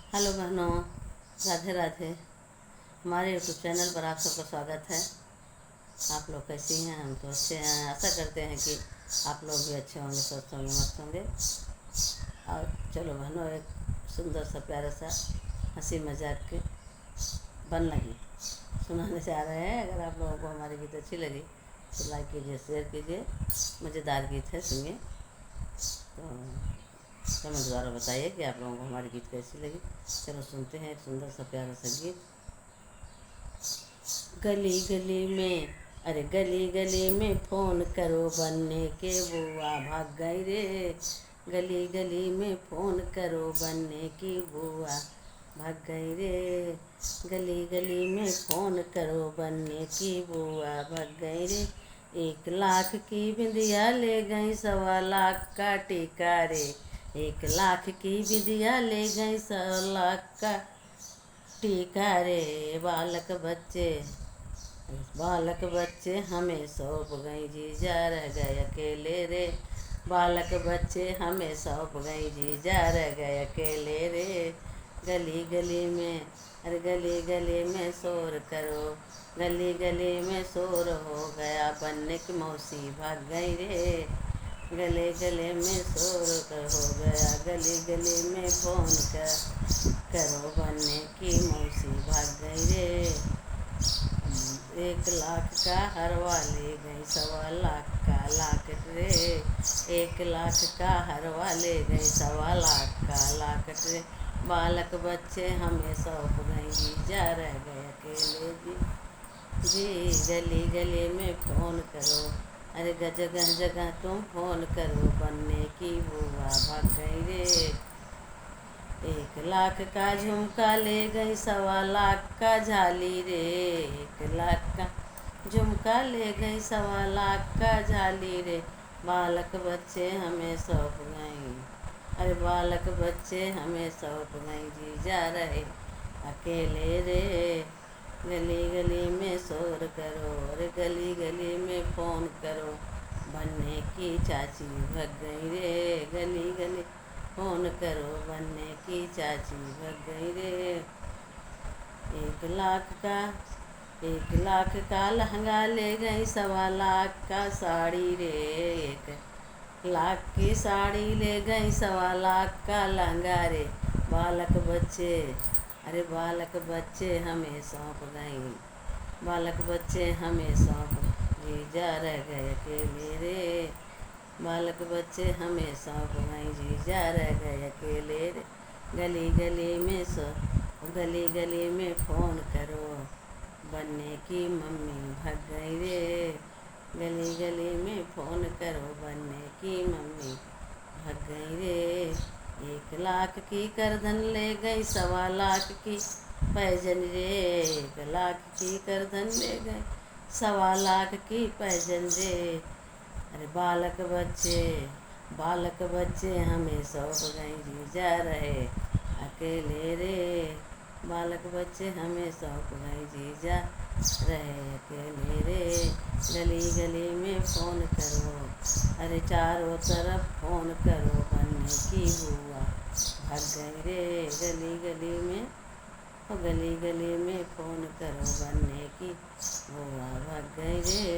Hello बहनों, राधे राधे। हमारे YouTube channel पर आप सबका स्वागत है। आप लोग कैसी हैं? हम तो अच्छे हैं। आशा करते हैं कि आप लोग भी अच्छे होंगे, स्वस्थ होंगे, मस्त होंगे। और चलो बहनों, एक सुंदर सा प्यारा सा हंसी मजाक के बन लगी सुनाने से आ रहे हैं। अगर आप लोगों को हमारी गीत अच्छी लगी तो लाइक कीजिए, शेयर कीजिए। मज़ेदार गीत है, सुनिए। तो कमेंट द्वारा बताइए कि आप लोगों को हमारी गीत कैसी लगी। चलो सुनते हैं एक सुंदर सा प्यारा सा गीत। गली गली में, अरे गली गली में फ़ोन करो, बनने के बुआ भाग गई रे। गली गली में फ़ोन करो, बनने की बुआ भाग गई रे। गली गली में फ़ोन करो, बनने की बुआ भाग गई रे। 1 लाख की बिंदिया ले गई, 1.25 लाख का टीका रे। 1 लाख की बिंदिया ले गई, 1.25 लाख का टीका रे। बालक बच्चे हमें सौंप गई, जीजा रह गए अकेले रे। बालक बच्चे हमें सौंप गई, जीजा रह गए अकेले रे। गली गली में, अरे गली गली में शोर करो, गली गली में शोर हो गया, बनने की मौसी भाग गई रे। गले गले में शोर हो गया, गली गली में फ़ोन करो, बनने की मौसी भाग गई रे। 1 लाख का हरवा ले गई, 1.25 लाख का लाकेट रे। 1 लाख का हरवा ले गई, 1.25 लाख का लाकेट रे। बालक बच्चे हमें सौंप गई, जीजा रह गए अकेले जी। गली गली में फ़ोन करो, अरे जगह जगह तुम फ़ोन करो, बनने की बुआ भाग गई रे। 1 लाख का झुमका ले गई, 1.25 लाख का झाली रे। 1 लाख का झुमका ले गई, 1.25 लाख का झाली रे। बालक बच्चे हमें सौंप गई, अरे बालक बच्चे हमें सौंप गई, जीजा रहे अकेले रे। गली गली में शोर करो, अरे गली गली में फ़ोन करो, बनने की चाची भग गई रे। गली गली फ़ोन करो, बनने की चाची भग गई रे। 1 लाख का 1 लाख का लहंगा ले गई, 1.25 लाख का साड़ी रे। 1 लाख की साड़ी ले गई, 1.25 लाख का लहंगा रे। बालक बच्चे, अरे बालक बच्चे हमें सौंप गई, बालक बच्चे हमें सौंप, जीजा रह गए अकेले रे। बालक बच्चे हमें सौंप गई, जीजा रह गए अकेले रे। गली गली में गली गली में फ़ोन करो, बनने की मम्मी भाग गई रे। गली गली में फ़ोन करो, बनने की मम्मी भाग गई रे। 1 लाख की करधन ले गई, 1.25 लाख की पैजन रे। 1 लाख की करधन ले गई, 1.25 लाख की पैजन रे। अरे बालक बच्चे हमें सौंप गई, जीजा रहे अकेले रे। बालक बच्चे हमें सौंप गई, जीजा रहे अकेले रे। गली गली में फ़ोन करो, अरे चारों तरफ फ़ोन करो, बनने की बुआ भाग गई रे। गली गली में, गली गली में फ़ोन करो, बनने की बुआ भाग गई रे।